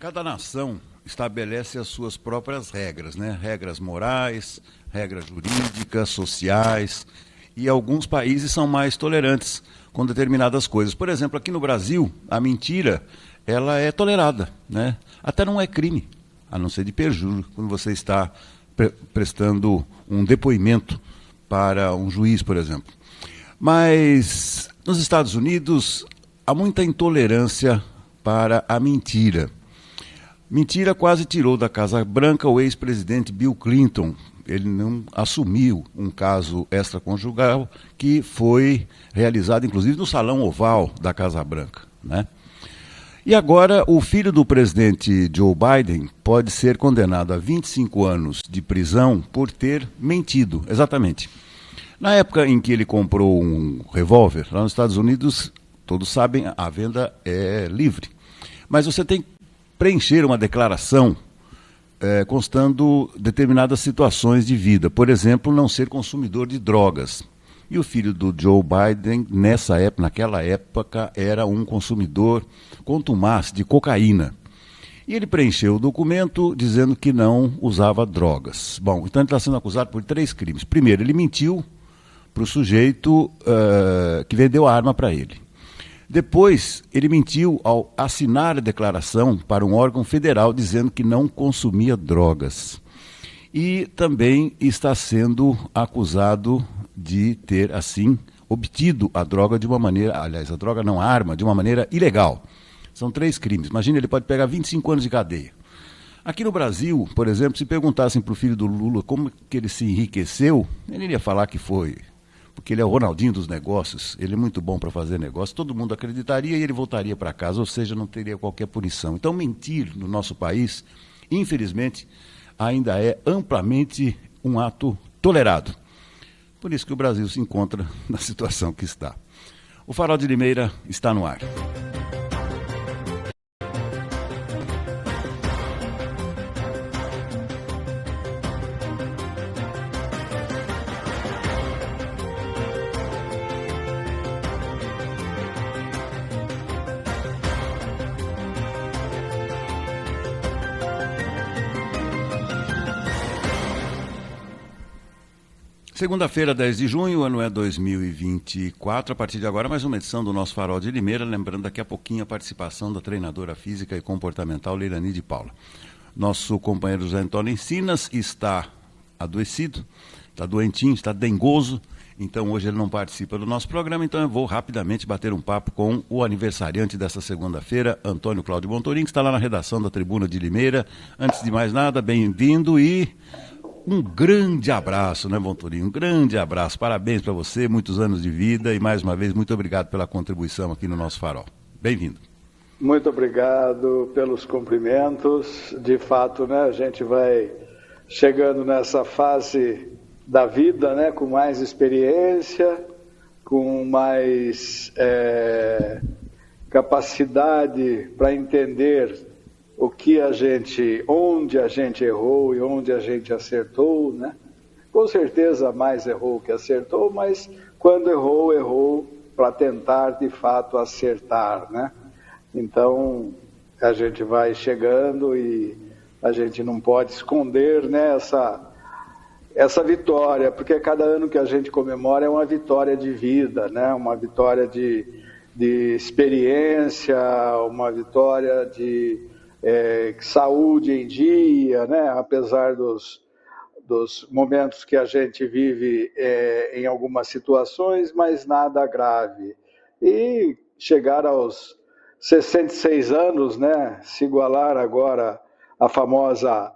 Cada nação estabelece as suas próprias regras, né? Regras morais, regras jurídicas, sociais, e alguns países são mais tolerantes com determinadas coisas. Por exemplo, aqui no Brasil, a mentira, ela é tolerada, né? Até não é crime, a não ser de perjúrio, quando você está prestando um depoimento para um juiz, por exemplo. Mas nos Estados Unidos há muita intolerância para a mentira. Mentira quase tirou da Casa Branca o ex-presidente Bill Clinton. Ele não assumiu um caso extraconjugal que foi realizado, inclusive, no Salão Oval da Casa Branca, né? E agora o filho do presidente Joe Biden pode ser condenado a 25 anos de prisão por ter mentido, exatamente. Na época em que ele comprou um revólver, lá nos Estados Unidos, todos sabem, a venda é livre. Mas você tem que preencher uma declaração constando determinadas situações de vida. Por exemplo, não ser consumidor de drogas. E o filho do Joe Biden, naquela época, era um consumidor contumaz de cocaína. E ele preencheu o documento dizendo que não usava drogas. Bom, então ele está sendo acusado por 3 crimes. Primeiro, ele mentiu para o sujeito que vendeu a arma para ele. Depois, ele mentiu ao assinar a declaração para um órgão federal dizendo que não consumia drogas. E também está sendo acusado de ter, assim, obtido a droga de uma maneira, aliás, a arma, de uma maneira ilegal. São 3 crimes. Imagina, ele pode pegar 25 anos de cadeia. Aqui no Brasil, por exemplo, se perguntassem para o filho do Lula como que ele se enriqueceu, ele iria falar que foi porque ele é o Ronaldinho dos negócios, ele é muito bom para fazer negócio, todo mundo acreditaria e ele voltaria para casa, ou seja, não teria qualquer punição. Então, mentir no nosso país, infelizmente, ainda é amplamente um ato tolerado. Por isso que o Brasil se encontra na situação que está. O Farol de Limeira está no ar. Segunda-feira, 10 de junho, o ano é 2024. A partir de agora, mais uma edição do nosso Farol de Limeira. Lembrando daqui a pouquinho a participação da treinadora física e comportamental Leilani de Paula. Nosso companheiro José Antônio Encinas está adoecido, está doentinho, está dengoso. Então hoje ele não participa do nosso programa. Então eu vou rapidamente bater um papo com o aniversariante dessa segunda-feira, Antônio Cláudio Bontorim, que está lá na redação da Tribuna de Limeira. Antes de mais nada, bem-vindo e um grande abraço, né, Bontorim? Um grande abraço. Parabéns para você, muitos anos de vida e, mais uma vez, muito obrigado pela contribuição aqui no nosso Farol. Bem-vindo. Muito obrigado pelos cumprimentos. De fato, né, a gente vai chegando nessa fase da vida, né, com mais experiência, com mais capacidade para entender onde a gente errou e onde a gente acertou, né? Com certeza mais errou que acertou, mas quando errou para tentar de fato acertar, né? Então a gente vai chegando e a gente não pode esconder, né, essa vitória, porque cada ano que a gente comemora é uma vitória de vida, né? Uma vitória de experiência, uma vitória de saúde em dia, né? Apesar dos momentos que a gente vive em algumas situações, mas nada grave. E chegar aos 66 anos, né? Se igualar agora à famosa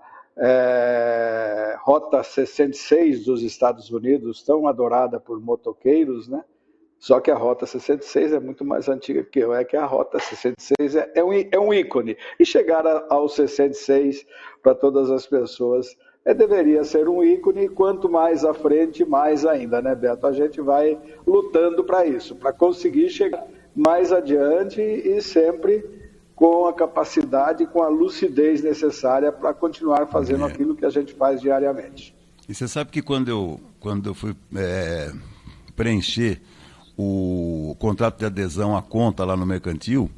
Rota 66 dos Estados Unidos, tão adorada por motoqueiros, né? Só que a Rota 66 é muito mais antiga que eu, que a Rota 66 é um ícone. E chegar aos 66 para todas as pessoas deveria ser um ícone, e quanto mais à frente, mais ainda, né, Beto? A gente vai lutando para isso, para conseguir chegar mais adiante e sempre com a capacidade, com a lucidez necessária para continuar fazendo aquilo que a gente faz diariamente. E você sabe que quando eu fui preencher o contrato de adesão à conta lá no Mercantil,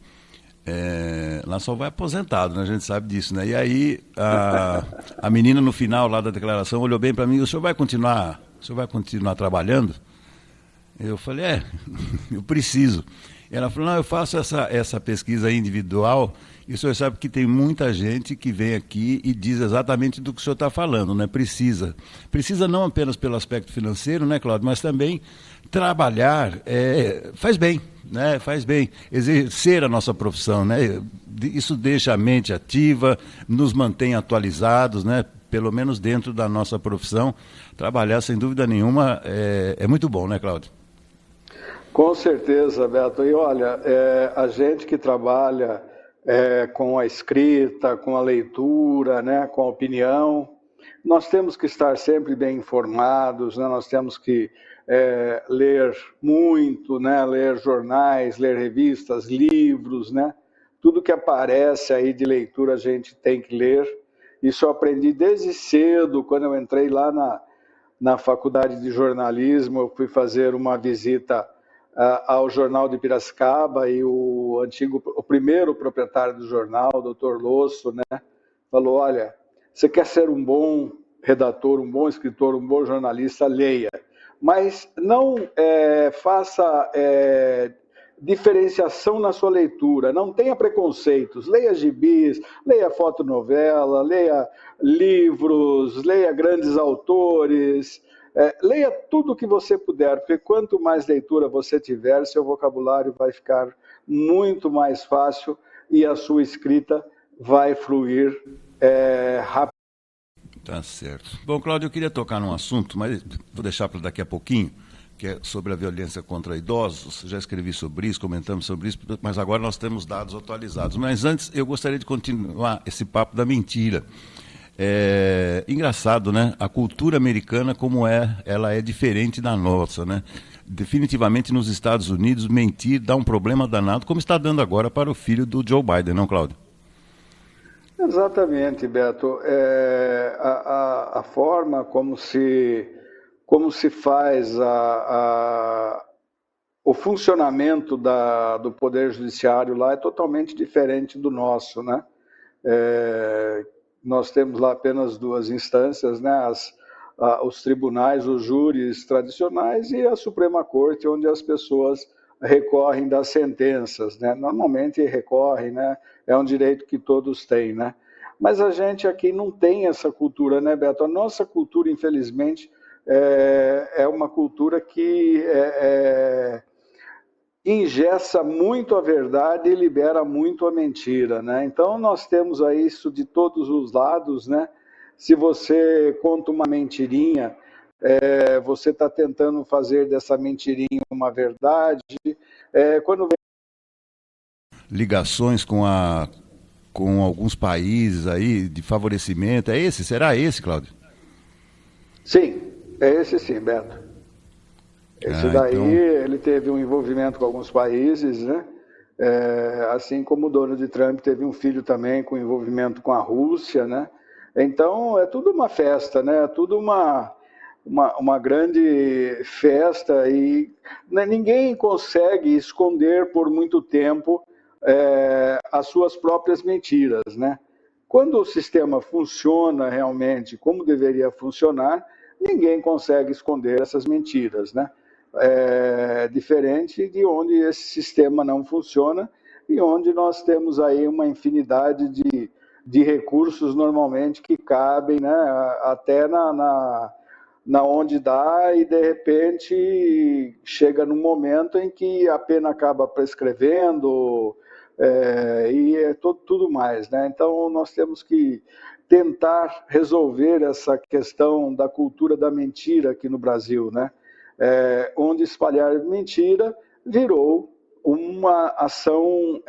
lá só vai aposentado, né? A gente sabe disso, né? E aí a menina no final lá da declaração olhou bem para mim: o senhor vai continuar trabalhando? Eu falei: eu preciso. Ela falou: não, eu faço essa pesquisa individual, e o senhor sabe que tem muita gente que vem aqui e diz exatamente do que o senhor está falando, né? Precisa não apenas pelo aspecto financeiro, né, Cláudio, mas também trabalhar faz bem, né? Faz bem exercer a nossa profissão, né? Isso deixa a mente ativa, nos mantém atualizados, né? Pelo menos dentro da nossa profissão, trabalhar sem dúvida nenhuma é muito bom, né, Cláudio? Com certeza, Beto. E olha, a gente que trabalha com a escrita, com a leitura, né, com a opinião, nós temos que estar sempre bem informados, né? Nós temos que ler muito, né? Ler jornais, ler revistas, livros, né? Tudo que aparece aí de leitura a gente tem que ler. Isso eu aprendi desde cedo, quando eu entrei lá na faculdade de jornalismo. Eu fui fazer uma visita ao jornal de Piracicaba, e o primeiro proprietário do jornal, o doutor Losso, né, falou: olha, você quer ser um bom redator, um bom escritor, um bom jornalista, leia, mas não faça diferenciação na sua leitura, não tenha preconceitos, leia gibis, leia fotonovela, leia livros, leia grandes autores, leia tudo o que você puder, porque quanto mais leitura você tiver, seu vocabulário vai ficar muito mais fácil e a sua escrita vai fluir rápido. Tá certo. Bom, Cláudio, eu queria tocar num assunto, mas vou deixar para daqui a pouquinho, que é sobre a violência contra idosos. Já escrevi sobre isso, comentamos sobre isso, mas agora nós temos dados atualizados. Mas antes, eu gostaria de continuar esse papo da mentira. Engraçado, né? A cultura americana, ela é diferente da nossa, né? Definitivamente nos Estados Unidos, mentir dá um problema danado, como está dando agora para o filho do Joe Biden, não, Cláudio? Exatamente, Beto. A forma como se faz o funcionamento do Poder Judiciário lá é totalmente diferente do nosso, né? Nós temos lá apenas duas instâncias, né? Os tribunais, os júris tradicionais e a Suprema Corte, onde as pessoas recorrem das sentenças, né? Normalmente recorrem, né? É um direito que todos têm, né? Mas a gente aqui não tem essa cultura, né, Beto? A nossa cultura, infelizmente, é uma cultura que engessa muito a verdade e libera muito a mentira, né? Então nós temos aí isso de todos os lados, né? Se você conta uma mentirinha, você está tentando fazer dessa mentirinha uma verdade. Quando vem ligações com alguns países aí de favorecimento, será esse, Cláudio? Sim, é esse sim, Beto. Esse daí, então... ele teve um envolvimento com alguns países, né? Assim como o Donald Trump teve um filho também com envolvimento com a Rússia, né? Então, é tudo uma festa, né? É tudo uma grande festa, e ninguém consegue esconder por muito tempo as suas próprias mentiras, né? Quando o sistema funciona realmente como deveria funcionar, ninguém consegue esconder essas mentiras, né? Diferente de onde esse sistema não funciona e onde nós temos aí uma infinidade de recursos normalmente que cabem, né, até na onde dá, e de repente chega num momento em que a pena acaba prescrevendo e tudo mais, né? Então nós temos que tentar resolver essa questão da cultura da mentira aqui no Brasil, né? Onde espalhar mentira virou uma ação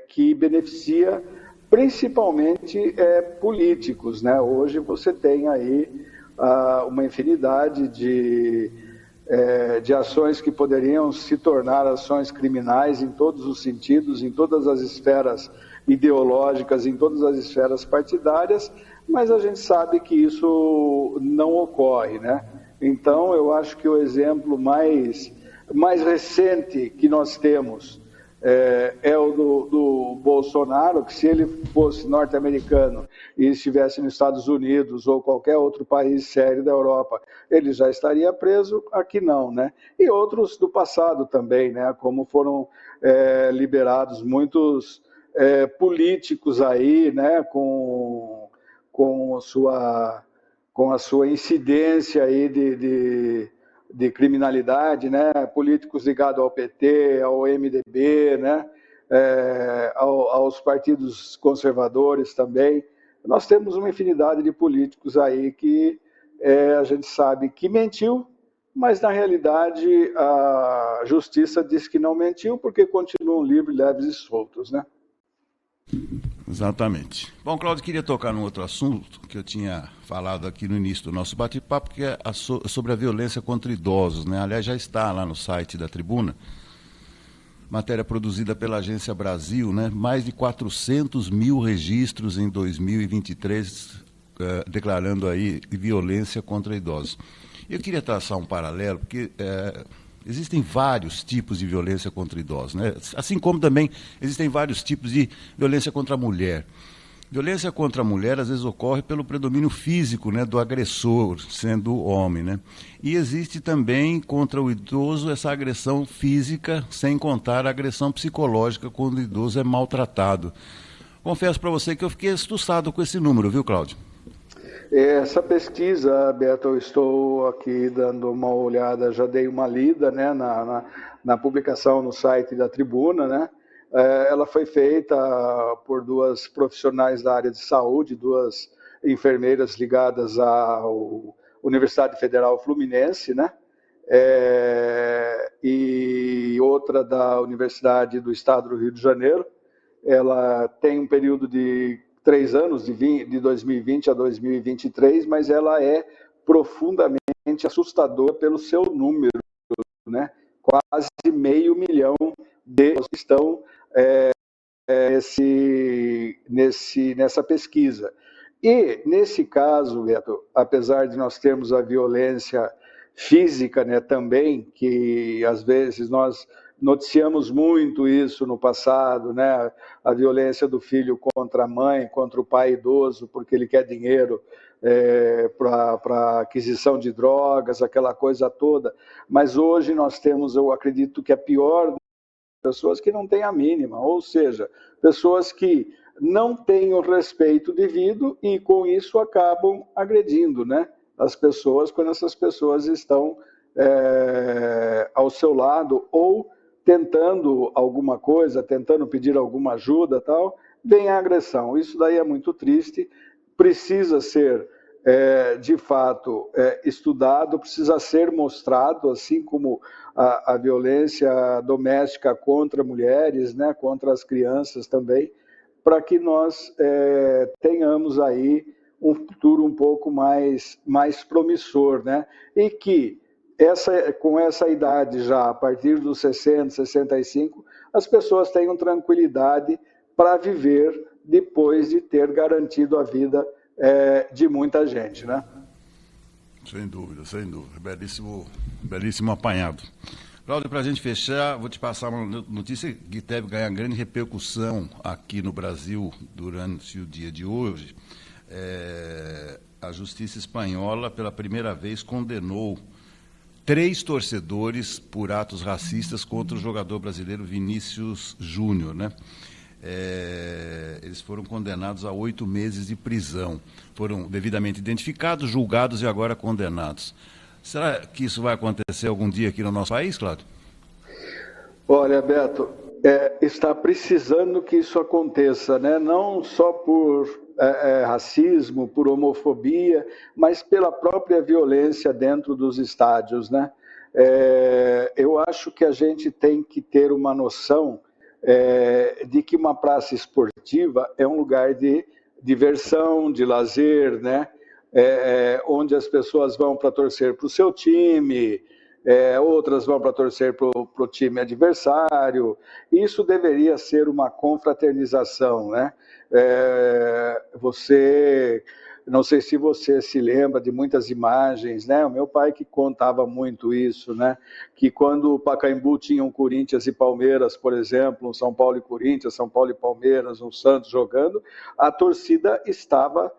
que beneficia principalmente políticos, né? Hoje você tem aí uma infinidade de ações que poderiam se tornar ações criminais em todos os sentidos, em todas as esferas ideológicas, em todas as esferas partidárias, mas a gente sabe que isso não ocorre, né? Então, eu acho que o exemplo mais recente que nós temos é o do Bolsonaro, que se ele fosse norte-americano e estivesse nos Estados Unidos ou qualquer outro país sério da Europa, ele já estaria preso, aqui não, né? E outros do passado também, né? Como foram liberados muitos políticos aí, né? Com a sua incidência aí de criminalidade, né? Políticos ligados ao PT, ao MDB, né? Aos partidos conservadores também. Nós temos uma infinidade de políticos aí que a gente sabe que mentiu, mas na realidade a justiça diz que não mentiu porque continuam livres, leves e soltos, né? Exatamente. Bom, Cláudio, queria tocar num outro assunto que eu tinha falado aqui no início do nosso bate-papo, que é sobre a violência contra idosos, né? Aliás, já está lá no site da Tribuna, matéria produzida pela Agência Brasil, né? Mais de 400 mil registros em 2023, declarando aí violência contra idosos. Eu queria traçar um paralelo, porque existem vários tipos de violência contra idosos, né? Assim como também existem vários tipos de violência contra a mulher. Violência contra a mulher, às vezes, ocorre pelo predomínio físico, né, do agressor, sendo o homem, né? E existe também contra o idoso essa agressão física, sem contar a agressão psicológica, quando o idoso é maltratado. Confesso para você que eu fiquei assustado com esse número, viu, Cláudio? Essa pesquisa, Beto, eu estou aqui dando uma olhada, já dei uma lida, né, na publicação no site da Tribuna, né? Ela foi feita por duas profissionais da área de saúde, duas enfermeiras ligadas à Universidade Federal Fluminense, né? E outra da Universidade do Estado do Rio de Janeiro. Ela tem um período de 3 anos, de 2020 a 2023, mas ela é profundamente assustadora pelo seu número, né? Quase 500 mil de que estão nessa pesquisa. E, nesse caso, Beto, apesar de nós termos a violência física, né, também, que às vezes nós noticiamos muito isso no passado, né, a violência do filho contra a mãe, contra o pai idoso, porque ele quer dinheiro para aquisição de drogas, aquela coisa toda. Mas hoje nós temos, eu acredito que a pior pessoas que não têm a mínima, ou seja, pessoas que não têm o respeito devido e com isso acabam agredindo, né, as pessoas quando essas pessoas estão ao seu lado ou tentando alguma coisa, tentando pedir alguma ajuda, tal, vem a agressão. Isso daí é muito triste, precisa ser de fato estudado, precisa ser mostrado, assim como a violência doméstica contra mulheres, né, contra as crianças também, para que nós tenhamos aí um futuro um pouco mais promissor, né? E que com essa idade já, a partir dos 60, 65, as pessoas tenham tranquilidade para viver depois de ter garantido a vida de muita gente, né? Sem dúvida, sem dúvida. Belíssimo apanhado. Cláudio, para a gente fechar, vou te passar uma notícia que deve ganhar grande repercussão aqui no Brasil durante o dia de hoje. A Justiça Espanhola, pela primeira vez, condenou 3 torcedores por atos racistas contra o jogador brasileiro Vinícius Júnior, né? Eles foram condenados a 8 meses de prisão. Foram devidamente identificados, julgados e agora condenados. Será que isso vai acontecer algum dia aqui no nosso país, Cláudio? Olha, Beto, está precisando que isso aconteça, né? Não só por racismo, por homofobia, mas pela própria violência dentro dos estádios, né? Eu acho que a gente tem que ter uma noção de que uma praça esportiva é um lugar de diversão, de lazer, né? Onde as pessoas vão para torcer para o seu time, outras vão para torcer para o time adversário. Isso deveria ser uma confraternização, né? Você Não sei se você se lembra de muitas imagens, né? O meu pai que contava muito isso, né? Que quando o Pacaembu tinha um Corinthians e Palmeiras, por exemplo, um São Paulo e Corinthians, São Paulo e Palmeiras, um Santos jogando, a torcida estava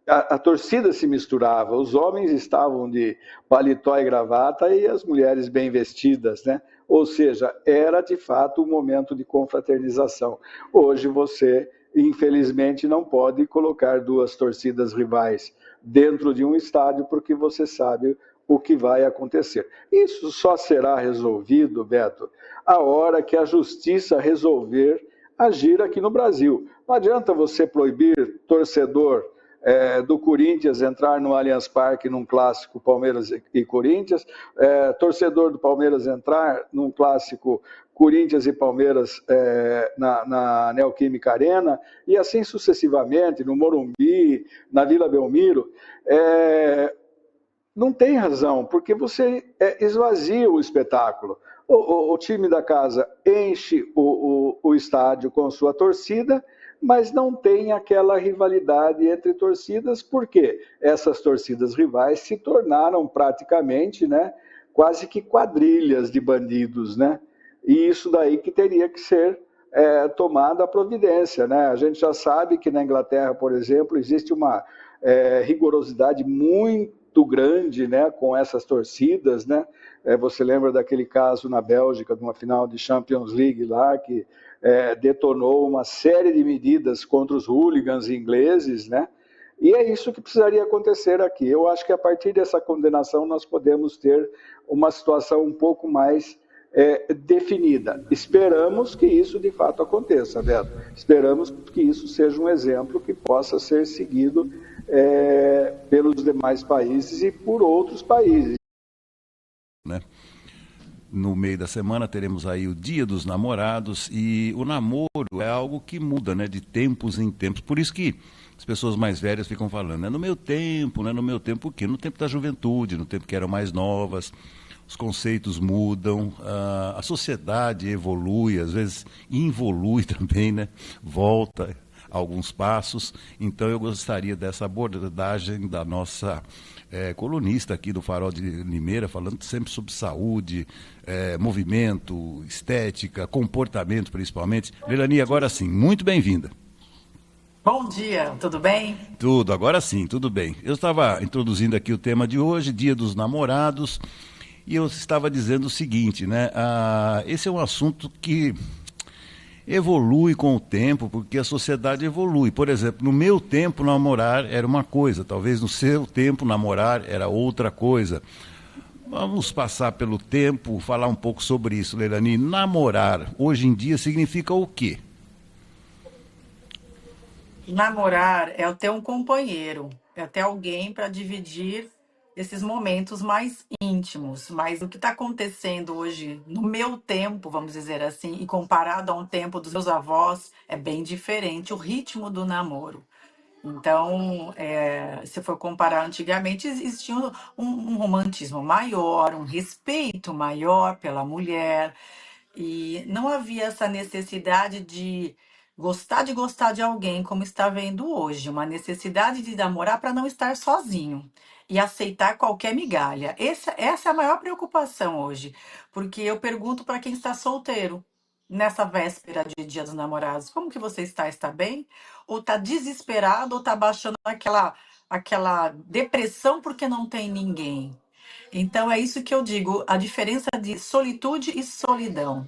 a torcida se misturava, os homens estavam de paletó e gravata e as mulheres bem vestidas, né? Ou seja, era de fato um momento de confraternização. Hoje você, infelizmente, não pode colocar duas torcidas rivais dentro de um estádio porque você sabe o que vai acontecer. Isso só será resolvido, Beto, a hora que a justiça resolver agir aqui no Brasil. Não adianta você proibir torcedor do Corinthians entrar no Allianz Parque num clássico Palmeiras e Corinthians, torcedor do Palmeiras entrar num clássico Corinthians e Palmeiras na Neoquímica Arena, e assim sucessivamente, no Morumbi, na Vila Belmiro. Não tem razão, porque você esvazia o espetáculo. O time da casa enche o estádio com sua torcida, mas não tem aquela rivalidade entre torcidas, porque essas torcidas rivais se tornaram praticamente, né, quase que quadrilhas de bandidos, né? E isso daí que teria que ser tomada a providência, né? A gente já sabe que na Inglaterra, por exemplo, existe uma rigorosidade muito grande, né, com essas torcidas, né? Você lembra daquele caso na Bélgica, de uma final de Champions League lá, que detonou uma série de medidas contra os hooligans ingleses, né? E é isso que precisaria acontecer aqui. Eu acho que a partir dessa condenação nós podemos ter uma situação um pouco mais definida. Esperamos que isso de fato aconteça, Beto. Esperamos que isso seja um exemplo que possa ser seguido pelos demais países e por outros países. Né? No meio da semana teremos aí o Dia dos Namorados, e o namoro é algo que muda, né, de tempos em tempos. Por isso que as pessoas mais velhas ficam falando, né, no meu tempo, né, no meu tempo o quê? No tempo da juventude, no tempo que eram mais novas, os conceitos mudam, a sociedade evolui, às vezes involui também, né, volta alguns passos. Então eu gostaria dessa abordagem da nossa colunista aqui do Farol de Limeira, falando sempre sobre saúde, movimento, estética, comportamento principalmente. Leilani, agora sim, muito bem-vinda. Bom dia, tudo bem? Tudo, agora sim, tudo bem. Eu estava introduzindo aqui o tema de hoje, Dia dos Namorados, e eu estava dizendo o seguinte, né? Esse é um assunto que evolui com o tempo, porque a sociedade evolui. Por exemplo, no meu tempo, namorar era uma coisa, talvez no seu tempo, namorar era outra coisa. Vamos passar pelo tempo, falar um pouco sobre isso, Leilani. Namorar, hoje em dia, significa o quê? Namorar é ter um companheiro, é ter alguém para dividir esses momentos mais íntimos. Mas o que está acontecendo hoje, no meu tempo, vamos dizer assim, e comparado a um tempo dos meus avós, é bem diferente o ritmo do namoro. Então, se for comparar antigamente, existia um romantismo maior, um respeito maior pela mulher, e não havia essa necessidade de gostar de alguém como está vendo hoje, uma necessidade de namorar para não estar sozinho e aceitar qualquer migalha. Essa é a maior preocupação hoje, porque eu pergunto para quem está solteiro nessa véspera de Dia dos Namorados, como que você está? Está bem? Ou está desesperado ou está baixando aquela depressão porque não tem ninguém? Então é isso que eu digo, a diferença de solitude e solidão.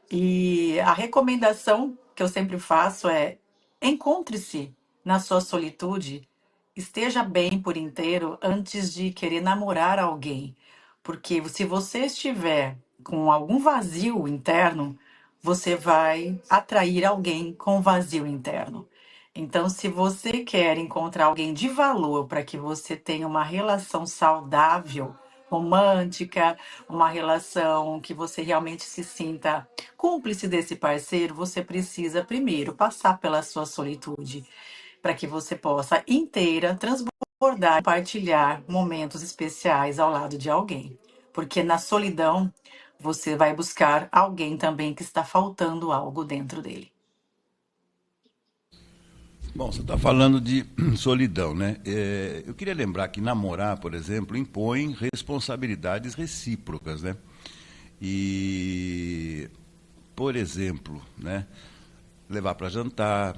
E a recomendação que eu sempre faço é: encontre-se na sua solitude, esteja bem por inteiro antes de querer namorar alguém. Porque se você estiver com algum vazio interno, você vai atrair alguém com vazio interno. Então, se você quer encontrar alguém de valor para que você tenha uma relação saudável, romântica, uma relação que você realmente se sinta cúmplice desse parceiro, você precisa primeiro passar pela sua solitude, para que você possa inteira transbordar, compartilhar momentos especiais ao lado de alguém. Porque na solidão você vai buscar alguém também que está faltando algo dentro dele. Bom, você está falando de solidão, né? Eu queria lembrar que namorar, por exemplo, impõe responsabilidades recíprocas, né? E, por exemplo, né, levar para jantar,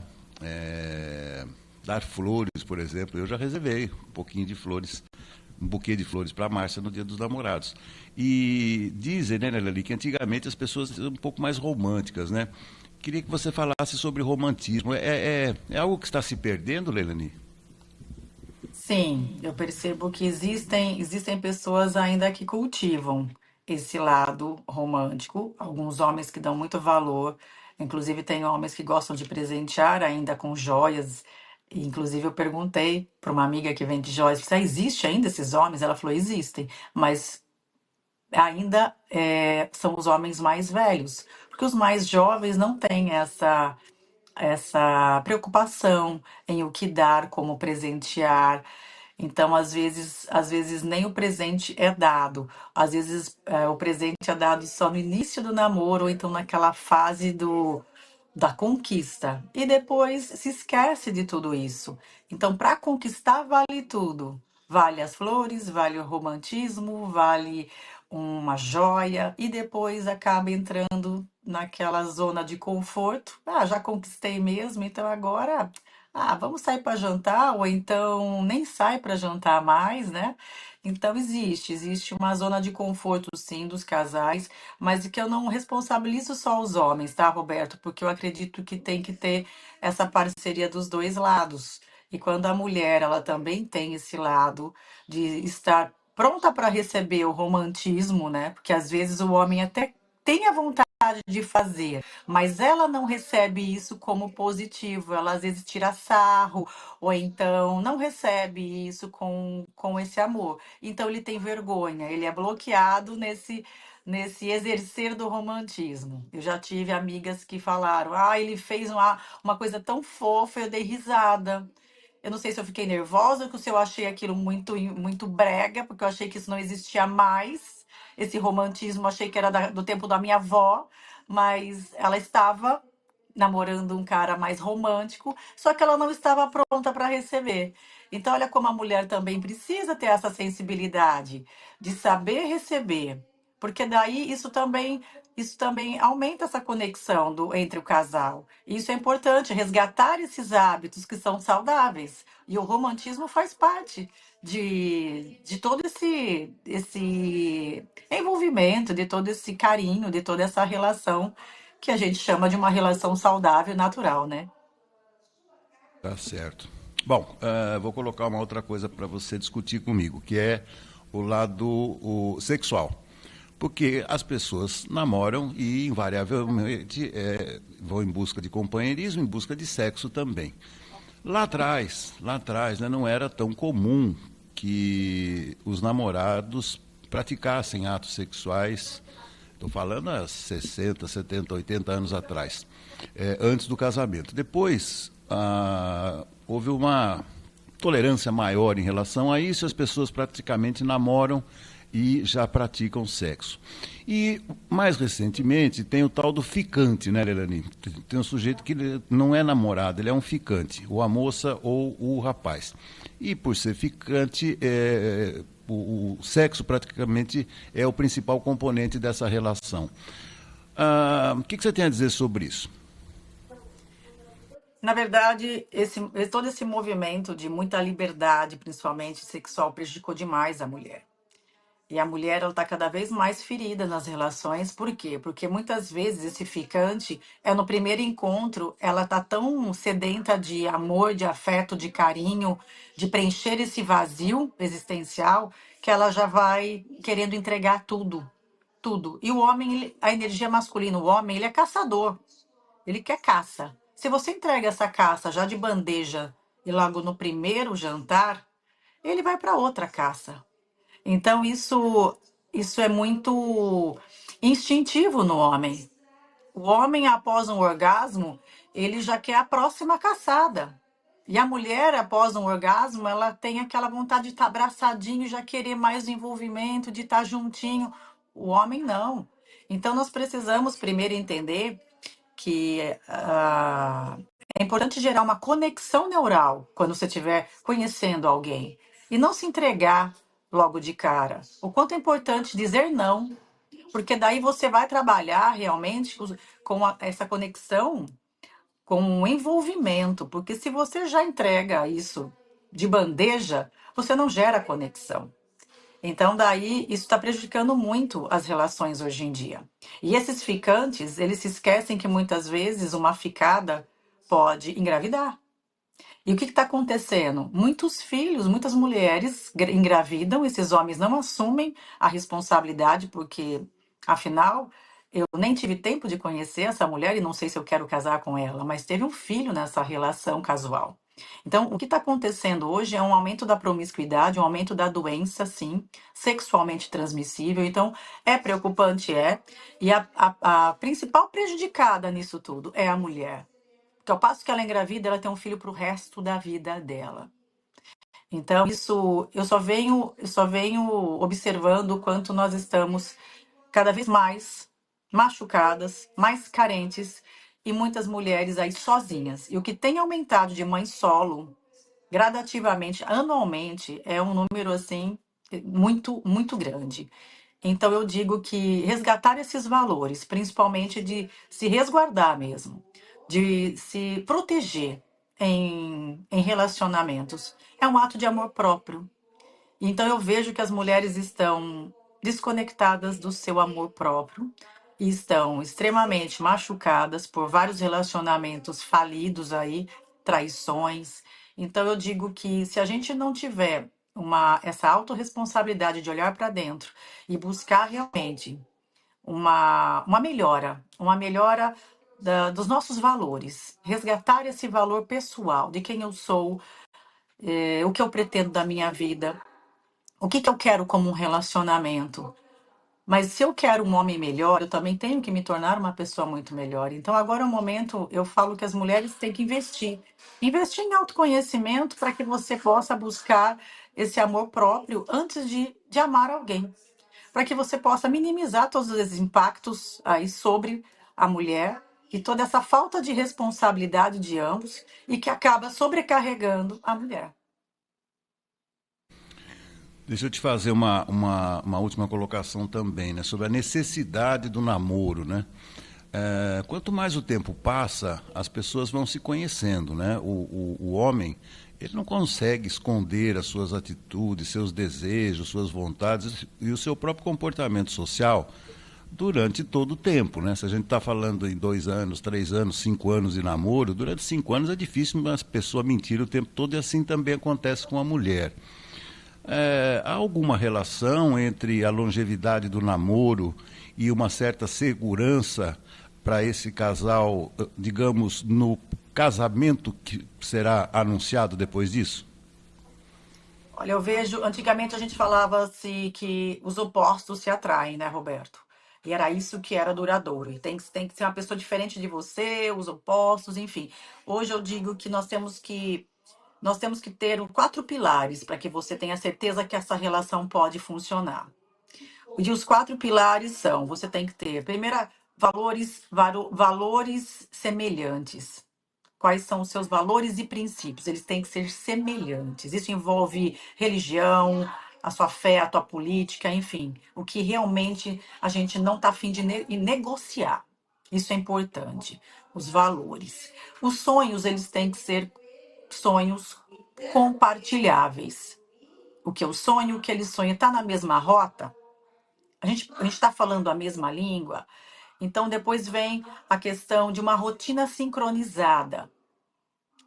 dar flores, por exemplo. Eu já reservei um pouquinho de flores, um buquê de flores para a Márcia no Dia dos Namorados. E dizem, né, Nelly, que antigamente as pessoas eram um pouco mais românticas, né? Queria que você falasse sobre romantismo. É algo que está se perdendo, Leilani? Sim, eu percebo que existem pessoas ainda que cultivam esse lado romântico, alguns homens que dão muito valor, inclusive tem homens que gostam de presentear ainda com joias. E, inclusive eu perguntei para uma amiga que vende joias, se existe ainda esses homens? Ela falou, existem, mas ainda são os homens mais velhos, porque os mais jovens não têm essa preocupação em o que dar, como presentear. Então, às vezes nem o presente é dado. Às vezes o presente é dado só no início do namoro, ou então naquela fase da conquista. E depois se esquece de tudo isso. Então, para conquistar, vale tudo. Vale as flores, vale o romantismo, vale uma joia, e depois acaba entrando naquela zona de conforto. Ah, já conquistei mesmo, então agora, vamos sair para jantar, ou então nem sai para jantar mais, né? Então existe uma zona de conforto, sim, dos casais, mas que eu não responsabilizo só os homens, tá, Roberto? Porque eu acredito que tem que ter essa parceria dos dois lados. E quando a mulher, ela também tem esse lado de estar pronta para receber o romantismo, né? Porque às vezes o homem até tem a vontade de fazer, mas ela não recebe isso como positivo. Ela às vezes tira sarro, ou então não recebe isso com esse amor. Então ele tem vergonha, ele é bloqueado nesse exercer do romantismo. Eu já tive amigas que falaram: ele fez uma coisa tão fofa, eu dei risada. Eu não sei se eu fiquei nervosa, ou se eu achei aquilo muito brega, porque eu achei que isso não existia mais. Esse romantismo, achei que era do tempo da minha avó, mas ela estava namorando um cara mais romântico, só que ela não estava pronta para receber. Então, olha como a mulher também precisa ter essa sensibilidade de saber receber, porque daí isso também aumenta essa conexão entre o casal. E isso é importante, resgatar esses hábitos que são saudáveis. E o romantismo faz parte de todo esse envolvimento, de todo esse carinho, de toda essa relação que a gente chama de uma relação saudável e natural, né? Tá certo. Bom, vou colocar uma outra coisa para você discutir comigo, que é o lado sexual. Porque as pessoas namoram e, invariavelmente, vão em busca de companheirismo, em busca de sexo também. Lá atrás, né, não era tão comum que os namorados praticassem atos sexuais. Estou falando há 60, 70, 80 anos atrás, antes do casamento. Depois, houve uma tolerância maior em relação a isso, as pessoas praticamente namoram e já praticam sexo. E, mais recentemente, tem o tal do ficante, né, Lelani? Tem um sujeito que não é namorado, ele é um ficante, ou a moça ou o rapaz. E, por ser ficante, o sexo praticamente é o principal componente dessa relação. O que você tem a dizer sobre isso? Na verdade, todo esse movimento de muita liberdade, principalmente sexual, prejudicou demais a mulher. E a mulher, ela está cada vez mais ferida nas relações. Por quê? Porque muitas vezes esse ficante, no primeiro encontro, ela está tão sedenta de amor, de afeto, de carinho, de preencher esse vazio existencial, que ela já vai querendo entregar tudo, tudo. E o homem, a energia masculina, o homem, ele é caçador. Ele quer caça. Se você entrega essa caça já de bandeja e logo no primeiro jantar, ele vai para outra caça. Então, isso é muito instintivo no homem. O homem, após um orgasmo, ele já quer a próxima caçada. E a mulher, após um orgasmo, ela tem aquela vontade de estar abraçadinho, já querer mais envolvimento, de estar juntinho. O homem não. Então, nós precisamos primeiro entender que É importante gerar uma conexão neural quando você estiver conhecendo alguém e não se entregar logo de cara. O quanto é importante dizer não, porque daí você vai trabalhar realmente com essa conexão, com um envolvimento, porque se você já entrega isso de bandeja, você não gera conexão. Então, daí, isso está prejudicando muito as relações hoje em dia. E esses ficantes, eles se esquecem que muitas vezes uma ficada pode engravidar. E o que está acontecendo? Muitos filhos, muitas mulheres engravidam, esses homens não assumem a responsabilidade, porque, afinal, eu nem tive tempo de conhecer essa mulher e não sei se eu quero casar com ela, mas teve um filho nessa relação casual. Então, o que está acontecendo hoje é um aumento da promiscuidade, um aumento da doença, sim, sexualmente transmissível. Então, é preocupante, é. E a principal prejudicada nisso tudo é a mulher. Porque ao passo que ela é engravida, ela tem um filho para o resto da vida dela. Então, isso eu só venho observando o quanto nós estamos cada vez mais machucadas, mais carentes e muitas mulheres aí sozinhas. E o que tem aumentado de mãe solo gradativamente, anualmente, é um número assim muito, muito grande. Então eu digo que resgatar esses valores, principalmente de se resguardar mesmo, de se proteger em relacionamentos, é um ato de amor próprio. Então eu vejo que as mulheres estão desconectadas do seu amor próprio e estão extremamente machucadas por vários relacionamentos falidos aí, traições. Então eu digo que se a gente não tiver essa autorresponsabilidade de olhar para dentro e buscar realmente uma melhora dos nossos valores, resgatar esse valor pessoal de quem eu sou, o que eu pretendo da minha vida, o que que eu quero como um relacionamento? Mas se eu quero um homem melhor, eu também tenho que me tornar uma pessoa muito melhor. Então, agora é o momento, eu falo que as mulheres têm que investir. Investir em autoconhecimento para que você possa buscar esse amor próprio antes de amar alguém. Para que você possa minimizar todos esses impactos aí sobre a mulher e toda essa falta de responsabilidade de ambos e que acaba sobrecarregando a mulher. Deixa eu te fazer uma última colocação também, né, sobre a necessidade do namoro, né? Quanto mais o tempo passa, as pessoas vão se conhecendo, né? O homem, ele não consegue esconder as suas atitudes, seus desejos, suas vontades e o seu próprio comportamento social durante todo o tempo, né? Se a gente está falando em 2 anos, 3 anos, 5 anos de namoro, durante 5 anos é difícil uma pessoa mentir o tempo todo e assim também acontece com a mulher. Há alguma relação entre a longevidade do namoro e uma certa segurança para esse casal, digamos, no casamento que será anunciado depois disso? Olha, eu vejo, antigamente a gente falava assim que os opostos se atraem, né, Roberto? E era isso que era duradouro. E tem que ser uma pessoa diferente de você, os opostos, enfim. Hoje eu digo que nós temos que ter 4 pilares para que você tenha certeza que essa relação pode funcionar. E os 4 pilares são: você tem que ter, primeira, valores semelhantes. Quais são os seus valores e princípios? Eles têm que ser semelhantes. Isso envolve religião, a sua fé, a tua política, enfim, o que realmente a gente não está afim de negociar. Isso é importante. Os valores. Os sonhos, eles têm que ser sonhos compartilháveis. O que eu sonho, o que ele sonha, está na mesma rota? A gente está falando a mesma língua? Então, depois vem a questão de uma rotina sincronizada.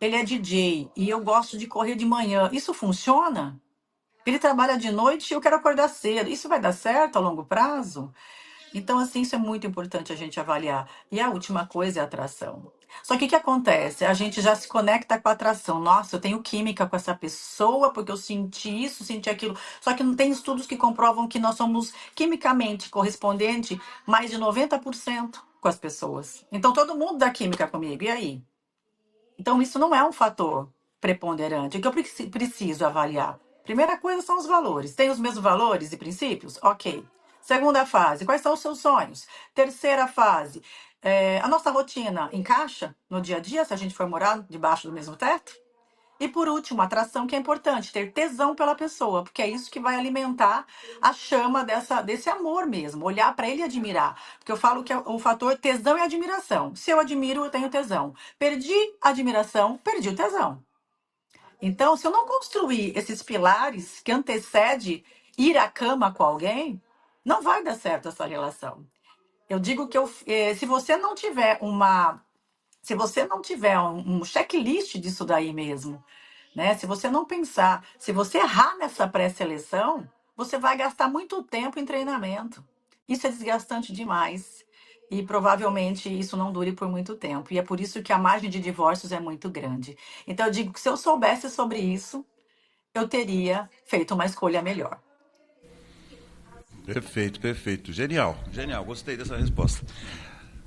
Ele é DJ e eu gosto de correr de manhã. Isso funciona? Ele trabalha de noite e eu quero acordar cedo. Isso vai dar certo a longo prazo? Então, assim, isso é muito importante a gente avaliar. E a última coisa é a atração. Só que o que acontece? A gente já se conecta com a atração. Nossa, eu tenho química com essa pessoa porque eu senti isso, senti aquilo. Só que não tem estudos que comprovam que nós somos quimicamente correspondente mais de 90% com as pessoas. Então, todo mundo dá química comigo. E aí? Então, isso não é um fator preponderante. O que eu preciso avaliar? Primeira coisa são os valores. Tem os mesmos valores e princípios? Ok. Segunda fase, quais são os seus sonhos? Terceira fase, a nossa rotina encaixa no dia a dia se a gente for morar debaixo do mesmo teto? E por último, atração, que é importante, ter tesão pela pessoa, porque é isso que vai alimentar a chama desse amor mesmo, olhar para ele e admirar. Porque eu falo que o fator tesão e admiração. Se eu admiro, eu tenho tesão. Perdi a admiração, perdi o tesão. Então, se eu não construir esses pilares que antecede ir à cama com alguém, não vai dar certo essa relação. Eu digo que se você não tiver um checklist disso daí mesmo, né? Se você não pensar, se você errar nessa pré-seleção, você vai gastar muito tempo em treinamento. Isso é desgastante demais. E provavelmente isso não dure por muito tempo. E é por isso que a margem de divórcios é muito grande. Então eu digo que se eu soubesse sobre isso, eu teria feito uma escolha melhor. Perfeito, perfeito. Genial, genial. Gostei dessa resposta.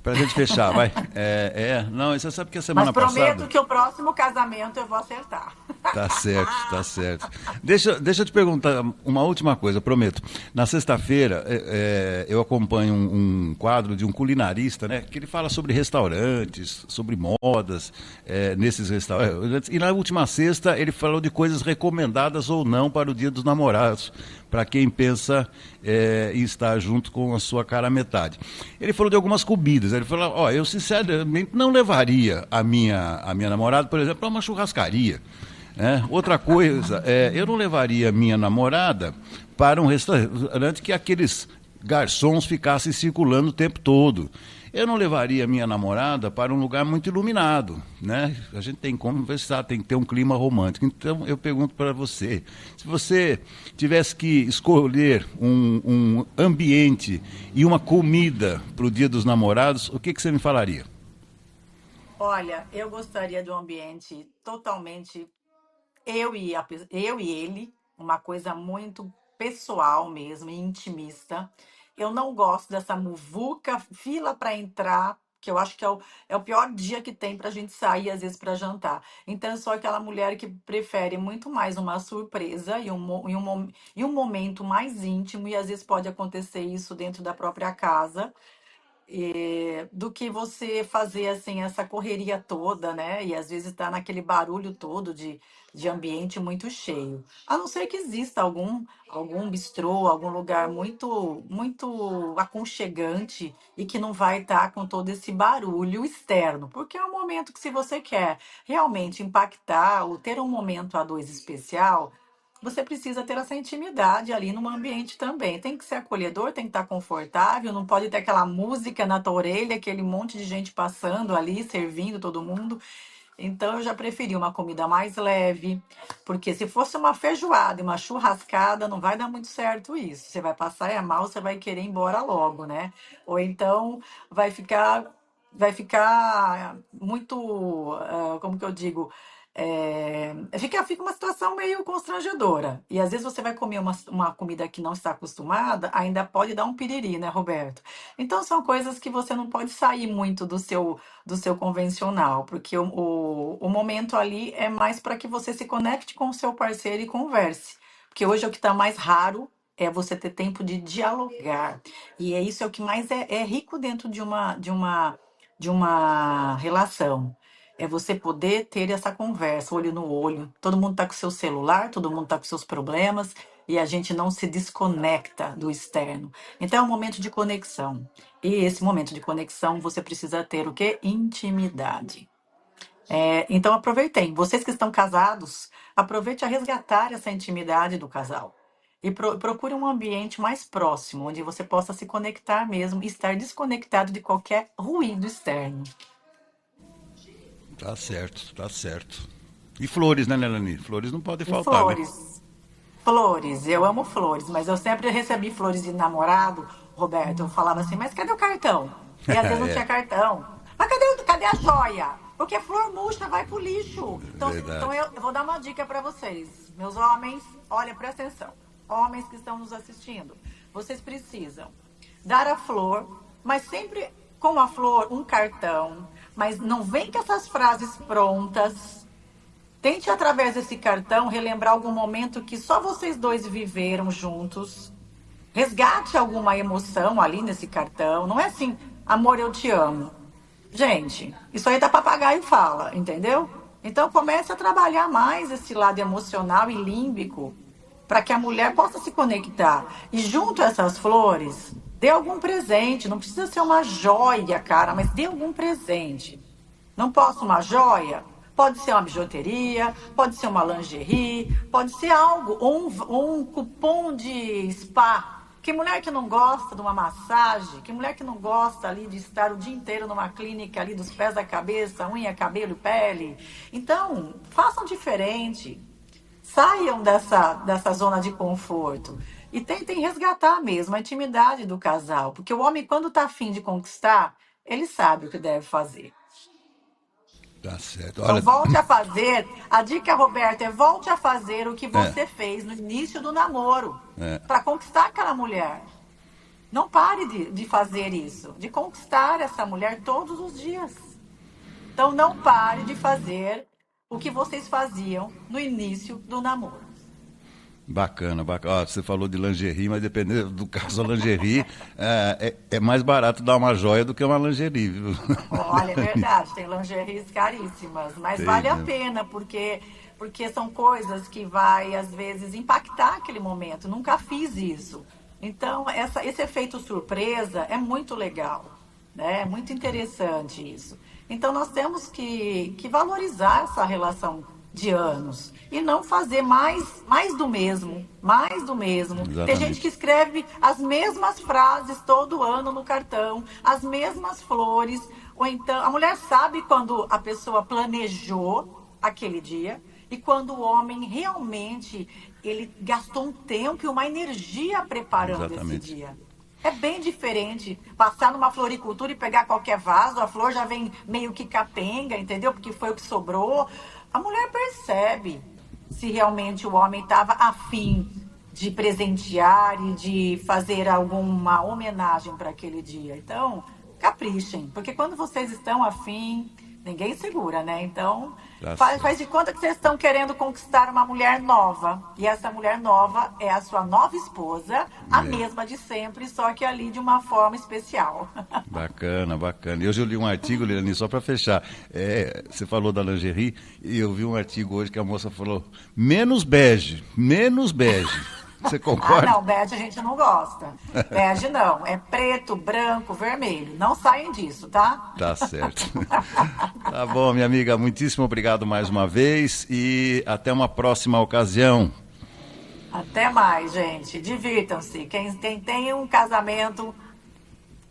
Pra gente fechar, vai. Não, você sabe que a Mas semana prometo passada... que o próximo casamento eu vou acertar. Tá certo, tá certo. Deixa eu te perguntar uma última coisa, prometo. Na sexta-feira, eu acompanho um quadro de um culinarista, né? Que ele fala sobre restaurantes, sobre modas nesses restaurantes. E na última sexta, ele falou de coisas recomendadas ou não para o Dia dos Namorados, para quem pensa em estar junto com a sua cara metade. Ele falou de algumas comidas. Ele falou, eu sinceramente não levaria a minha namorada, por exemplo, para uma churrascaria. Outra coisa, eu não levaria minha namorada para um restaurante que aqueles garçons ficassem circulando o tempo todo. Eu não levaria minha namorada para um lugar muito iluminado, né? A gente tem que conversar, tem que ter um clima romântico. Então, eu pergunto para você, se você tivesse que escolher um ambiente e uma comida para o Dia dos Namorados, o que você me falaria? Olha, eu gostaria de um ambiente totalmente eu e ele, uma coisa muito pessoal mesmo, intimista. Eu não gosto dessa muvuca, fila para entrar, que eu acho que é o pior dia que tem para a gente sair, às vezes, para jantar. Então, eu sou aquela mulher que prefere muito mais uma surpresa e um momento mais íntimo, e às vezes pode acontecer isso dentro da própria casa do que você fazer assim essa correria toda, né? E às vezes está naquele barulho todo de ambiente muito cheio. A não ser que exista algum bistrô, algum lugar muito aconchegante e que não vai estar com todo esse barulho externo, porque é um momento que se você quer realmente impactar ou ter um momento a dois especial, você precisa ter essa intimidade ali no ambiente também. Tem que ser acolhedor, tem que estar confortável, não pode ter aquela música na tua orelha, aquele monte de gente passando ali, servindo todo mundo. Então eu já preferi uma comida mais leve, porque se fosse uma feijoada e uma churrascada, não vai dar muito certo isso. Você vai passar mal, você vai querer ir embora logo, né? Ou então vai ficar vai ficar muito, como que eu digo, fica uma situação meio constrangedora. E às vezes você vai comer uma comida que não está acostumada, ainda pode dar um piriri, né, Roberto? Então são coisas que você não pode sair muito do seu convencional, porque o momento ali é mais para que você se conecte com o seu parceiro e converse. Porque hoje é o que está mais raro é você ter tempo de dialogar. E isso é o que mais é rico dentro de uma relação. É você poder ter essa conversa, olho no olho. Todo mundo está com seu celular, todo mundo está com seus problemas e a gente não se desconecta do externo. Então é um momento de conexão. E esse momento de conexão você precisa ter o quê? Intimidade. Então aproveitem. Vocês que estão casados, aproveite a resgatar essa intimidade do casal. E procure um ambiente mais próximo, onde você possa se conectar mesmo e estar desconectado de qualquer ruído externo. Tá certo, tá certo. E flores, né, Nelani? Flores não podem E faltar, né? flores. Flores, eu amo flores, mas eu sempre recebi flores de namorado, Roberto. Eu falava assim, mas cadê o cartão? E às vezes não tinha É, cartão. Mas cadê a joia? Porque flor murcha vai pro lixo. Então verdade. eu vou dar uma dica para vocês. Meus homens, olha, presta atenção. Homens que estão nos assistindo, vocês precisam dar a flor, mas sempre com a flor um cartão. Mas não vem com essas frases prontas. Tente, através desse cartão, relembrar algum momento que só vocês dois viveram juntos. Resgate alguma emoção ali nesse cartão. Não é assim, amor, eu te amo. Gente, isso aí da papagaio fala, entendeu? Então comece a trabalhar mais esse lado emocional e límbico para que a mulher possa se conectar. E junto a essas flores, dê algum presente. Não precisa ser uma joia, cara, mas dê algum presente. Não posso uma joia? Pode ser uma bijuteria, pode ser uma lingerie, pode ser algo, um cupom de spa. Que mulher que não gosta de uma massagem, que mulher que não gosta ali de estar o dia inteiro numa clínica ali dos pés à cabeça, unha, cabelo e pele. Então, façam diferente. Saiam dessa zona de conforto e tentem resgatar mesmo a intimidade do casal. Porque o homem, quando está afim de conquistar, ele sabe o que deve fazer. Tá certo. Então, Olha, volte a fazer. A dica, Roberta, é volte a fazer o que você fez no início do namoro para conquistar aquela mulher. Não pare de fazer isso, de conquistar essa mulher todos os dias. Então, não pare de fazer o que vocês faziam no início do namoro. bacana, bacana. Ó, você falou de lingerie, mas dependendo do caso, a lingerie é mais barato dar uma joia do que uma lingerie, viu? Olha, é verdade, tem lingeries caríssimas, mas vale a pena, porque são coisas que vai, às vezes, impactar aquele momento. Nunca fiz isso. Então, esse efeito surpresa é muito legal, né? É muito interessante isso. Então, nós temos que valorizar essa relação de anos e não fazer mais do mesmo, mais do mesmo. Exatamente. Tem gente que escreve as mesmas frases todo ano no cartão, as mesmas flores, ou então a mulher sabe quando a pessoa planejou aquele dia e quando o homem realmente ele gastou um tempo e uma energia preparando Exatamente. esse dia. É bem diferente passar numa floricultura e pegar qualquer vaso, a flor já vem meio que capenga, entendeu? Porque foi o que sobrou. A mulher percebe se realmente o homem estava afim de presentear e de fazer alguma homenagem para aquele dia. Então, caprichem, porque quando vocês estão afim, ninguém segura, né? Então, faz de conta que vocês estão querendo conquistar uma mulher nova. E essa mulher nova é a sua nova esposa, a mesma de sempre, só que ali de uma forma especial. Bacana, bacana. E hoje eu li um artigo, Leilani, só para fechar. Você falou da lingerie, e eu vi um artigo hoje que a moça falou, menos bege, menos bege. Você concorda? Ah, não, bege a gente não gosta. Bege não, é preto, branco, vermelho. Não saem disso, tá? Tá certo. Tá bom, minha amiga, muitíssimo obrigado mais uma vez e até uma próxima ocasião. Até mais, gente. Divirtam-se. Quem tem um casamento,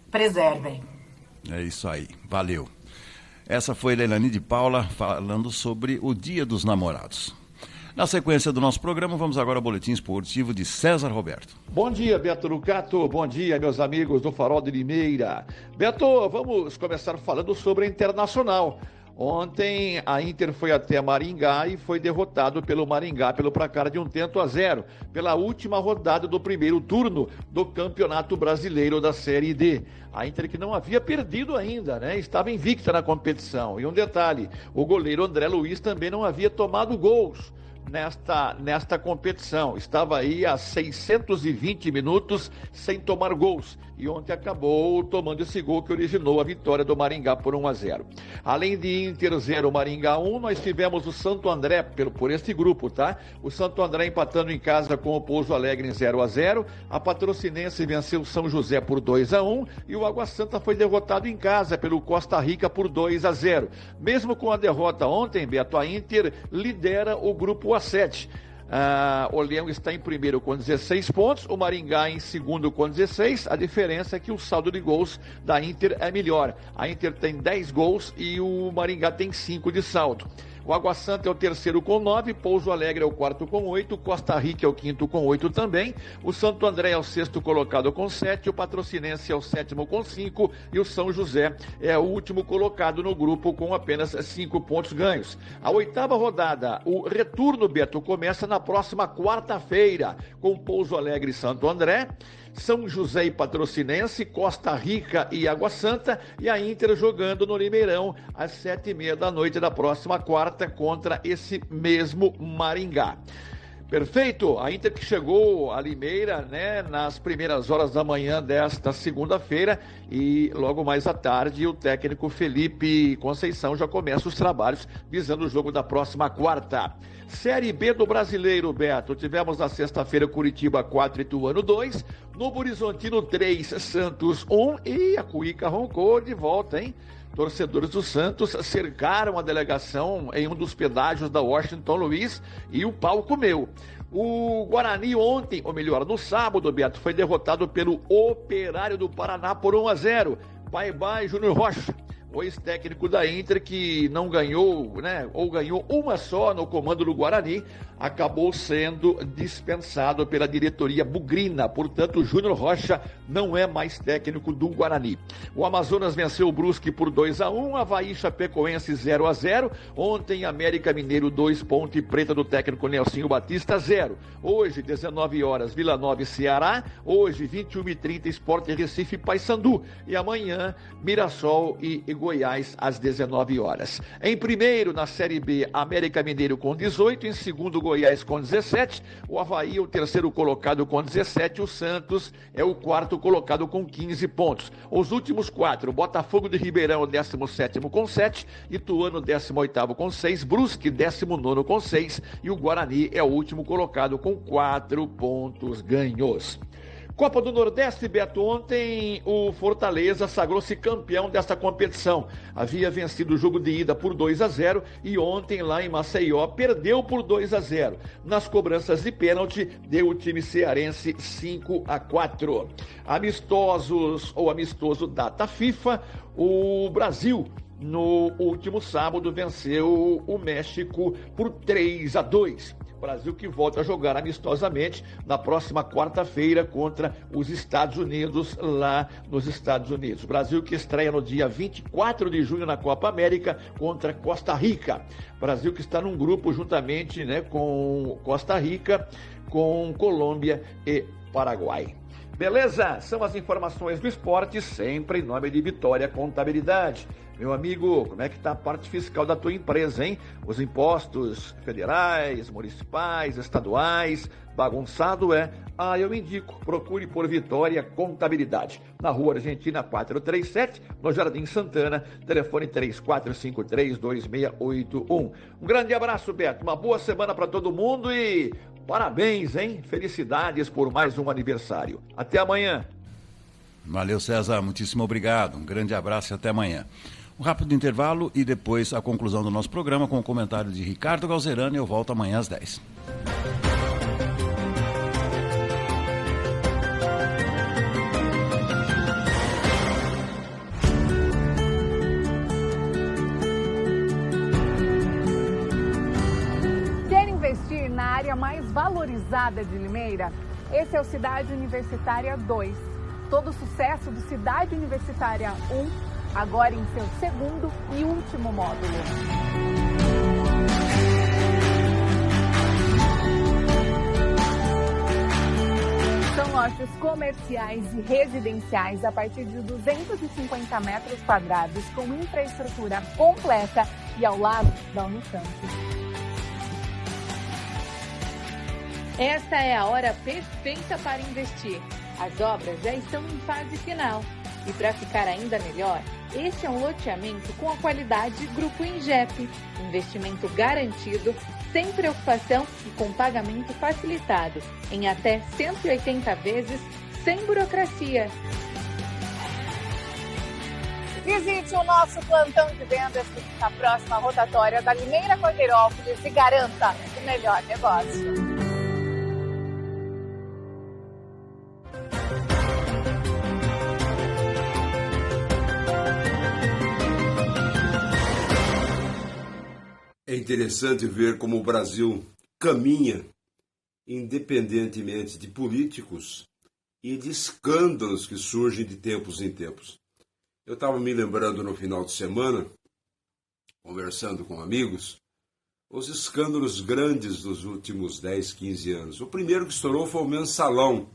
preservem. É isso aí, valeu. Essa foi Leilani de Paula falando sobre o Dia dos Namorados. Na sequência do nosso programa, vamos agora ao boletim esportivo de César Roberto. Bom dia, Beto Lucato. Bom dia, meus amigos do Farol de Limeira. Beto, vamos começar falando sobre a Internacional. Ontem a Inter foi até Maringá e foi derrotado pelo Maringá pelo placar de 1-0, pela última rodada do primeiro turno do Campeonato Brasileiro da Série D. A Inter que não havia perdido ainda, né? Estava invicta na competição. E um detalhe, o goleiro André Luiz também não havia tomado gols nesta competição. Estava aí há 620 minutos sem tomar gols. E ontem acabou tomando esse gol que originou a vitória do Maringá por 1-0. Além de Inter 0, Maringá 1, nós tivemos o Santo André por este grupo, tá? O Santo André empatando em casa com o Pouso Alegre em 0-0. A Patrocinense venceu o São José por 2-1 e o Água Santa foi derrotado em casa pelo Costa Rica por 2-0. Mesmo com a derrota ontem, Beto, a Inter lidera o grupo A7. O Leão está em primeiro com 16 pontos, o Maringá em segundo com 16. A diferença é que o saldo de gols da Inter é melhor. A Inter tem 10 gols e o Maringá tem 5 de saldo. O Água Santa é o terceiro com 9, Pouso Alegre é o quarto com 8, Costa Rica é o quinto com 8 também, o Santo André é o sexto colocado com 7, o Patrocinense é o sétimo com 5 e o São José é o último colocado no grupo com apenas 5 pontos ganhos. A oitava rodada, o retorno, Beto, começa na próxima quarta-feira com Pouso Alegre e Santo André, São José e Patrocinense, Costa Rica e Água Santa e a Inter jogando no Limeirão às 7h30 da noite da próxima quarta contra esse mesmo Maringá. Perfeito, a Inter que chegou a Limeira, né, nas primeiras horas da manhã desta segunda-feira e logo mais à tarde o técnico Felipe Conceição já começa os trabalhos visando o jogo da próxima quarta. Série B do Brasileiro, Beto, tivemos na sexta-feira Curitiba 4, Ituano 2, Novo Horizontino 3, Santos 1 e a Cuíca roncou de volta, hein? Torcedores do Santos cercaram a delegação em um dos pedágios da Washington Luiz e o pau comeu. O Guarani ontem, ou melhor, no sábado, Beto, foi derrotado pelo Operário do Paraná por 1-0. Bye-bye, Júnior Rocha. O ex-técnico da Inter, que não ganhou, né, ou ganhou uma só no comando do Guarani, acabou sendo dispensado pela diretoria bugrina. Portanto, o Júnior Rocha não é mais técnico do Guarani. O Amazonas venceu o Brusque por 2-1, Avaí Chapecoense 0-0. Ontem, América Mineiro 2, Ponte Preta do técnico Nelsinho Batista 0. Hoje, 19 horas, Vila Nova e Ceará. Hoje, 21h30, Sport Recife e Paysandu. E amanhã, Mirassol e Goiás às 19 horas. Em primeiro, na Série B, América Mineiro com 18, em segundo, Goiás com 17, o Avaí é o terceiro colocado com 17, o Santos é o quarto colocado com 15 pontos. Os últimos quatro, Botafogo de Ribeirão, o 17º com 7, Ituano, 18º com 6, Brusque, 19º com 6 e o Guarani é o último colocado com 4 pontos ganhos. Copa do Nordeste, Beto, ontem o Fortaleza sagrou-se campeão desta competição. Havia vencido o jogo de ida por 2-0 e ontem lá em Maceió perdeu por 2-0. Nas cobranças de pênalti, deu o time cearense 5-4. Amistoso data FIFA, o Brasil no último sábado venceu o México por 3-2. Brasil que volta a jogar amistosamente na próxima quarta-feira contra os Estados Unidos, lá nos Estados Unidos. Brasil que estreia no dia 24 de junho na Copa América contra Costa Rica. Brasil que está num grupo juntamente, né, com Costa Rica, com Colômbia e Paraguai. Beleza? São as informações do esporte, sempre em nome de Vitória Contabilidade. Meu amigo, como é que está a parte fiscal da tua empresa, hein? Os impostos federais, municipais, estaduais, bagunçado é? Eu indico, procure por Vitória Contabilidade. Na Rua Argentina 437, no Jardim Santana, telefone 3453-2681. Um grande abraço, Beto, uma boa semana para todo mundo e parabéns, hein? Felicidades por mais um aniversário. Até amanhã. Valeu, César, muitíssimo obrigado. Um grande abraço e até amanhã. Um rápido intervalo e depois a conclusão do nosso programa com o comentário de Ricardo Galzerano e eu volto amanhã às 10. Quer investir na área mais valorizada de Limeira? Esse é o Cidade Universitária 2. Todo o sucesso do Cidade Universitária 1 agora em seu segundo e último módulo. São lojas comerciais e residenciais a partir de 250 metros quadrados, com infraestrutura completa e ao lado da Unicamp. Esta é a hora perfeita para investir. As obras já estão em fase final. E para ficar ainda melhor, este é um loteamento com a qualidade Grupo Ingep. Investimento garantido, sem preocupação e com pagamento facilitado, em até 180 vezes, sem burocracia. Visite o nosso plantão de vendas na próxima rotatória da Limeira Cordeirópolis e garanta o melhor negócio. É interessante ver como o Brasil caminha, independentemente de políticos e de escândalos que surgem de tempos em tempos. Eu estava me lembrando no final de semana, conversando com amigos, os escândalos grandes dos últimos 10, 15 anos. O primeiro que estourou foi o Mensalão,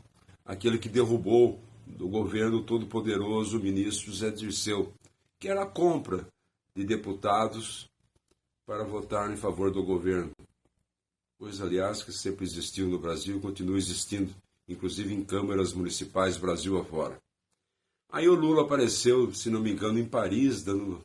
aquele que derrubou do governo todo-poderoso o ministro José Dirceu, que era a compra de deputados para votar em favor do governo. coisa, aliás, que sempre existiu no Brasil e continua existindo, inclusive em câmaras municipais Brasil afora. Aí o Lula apareceu, se não me engano, em Paris, dando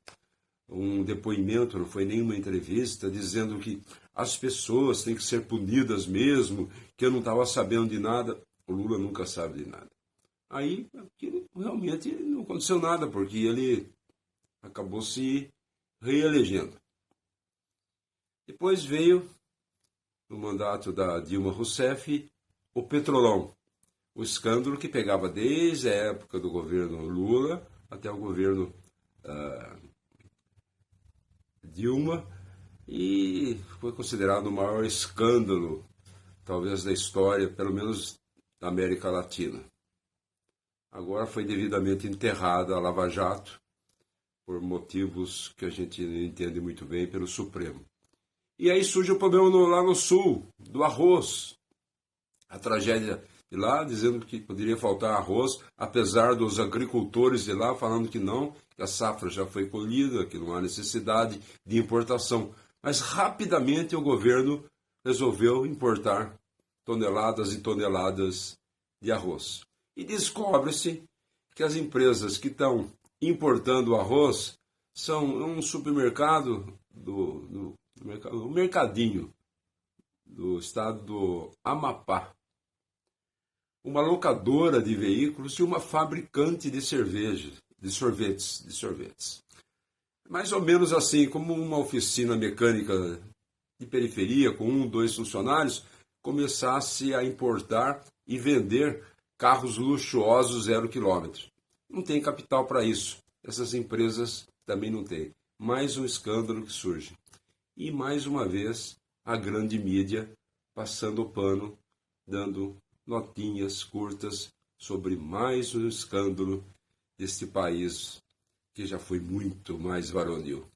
um depoimento, não foi nenhuma entrevista, dizendo que as pessoas têm que ser punidas mesmo, que eu não estava sabendo de nada. O Lula nunca sabe de nada. Aí realmente não aconteceu nada, porque ele acabou se reelegendo. Depois veio, no mandato da Dilma Rousseff, o Petrolão, o escândalo que pegava desde a época do governo Lula até o governo Dilma, e foi considerado o maior escândalo, talvez, da história, pelo menos da América Latina. Agora foi devidamente enterrada a Lava Jato, por motivos que a gente não entende muito bem, pelo Supremo. E aí surge o problema lá no sul, do arroz. A tragédia de lá, dizendo que poderia faltar arroz, apesar dos agricultores de lá falando que não, que a safra já foi colhida, que não há necessidade de importação. Mas rapidamente o governo resolveu importar toneladas e toneladas de arroz. E descobre-se que as empresas que estão importando arroz são um supermercado, um mercadinho do estado do Amapá, uma locadora de veículos e uma fabricante de cerveja, de sorvetes. Mais ou menos assim, como uma oficina mecânica de periferia, com 1, 2 funcionários, começasse a importar e vender carros luxuosos 0 quilômetro. Não tem capital para isso. Essas empresas também não têm. Mais um escândalo que surge. E mais uma vez, a grande mídia passando o pano, dando notinhas curtas sobre mais um escândalo deste país que já foi muito mais varonil.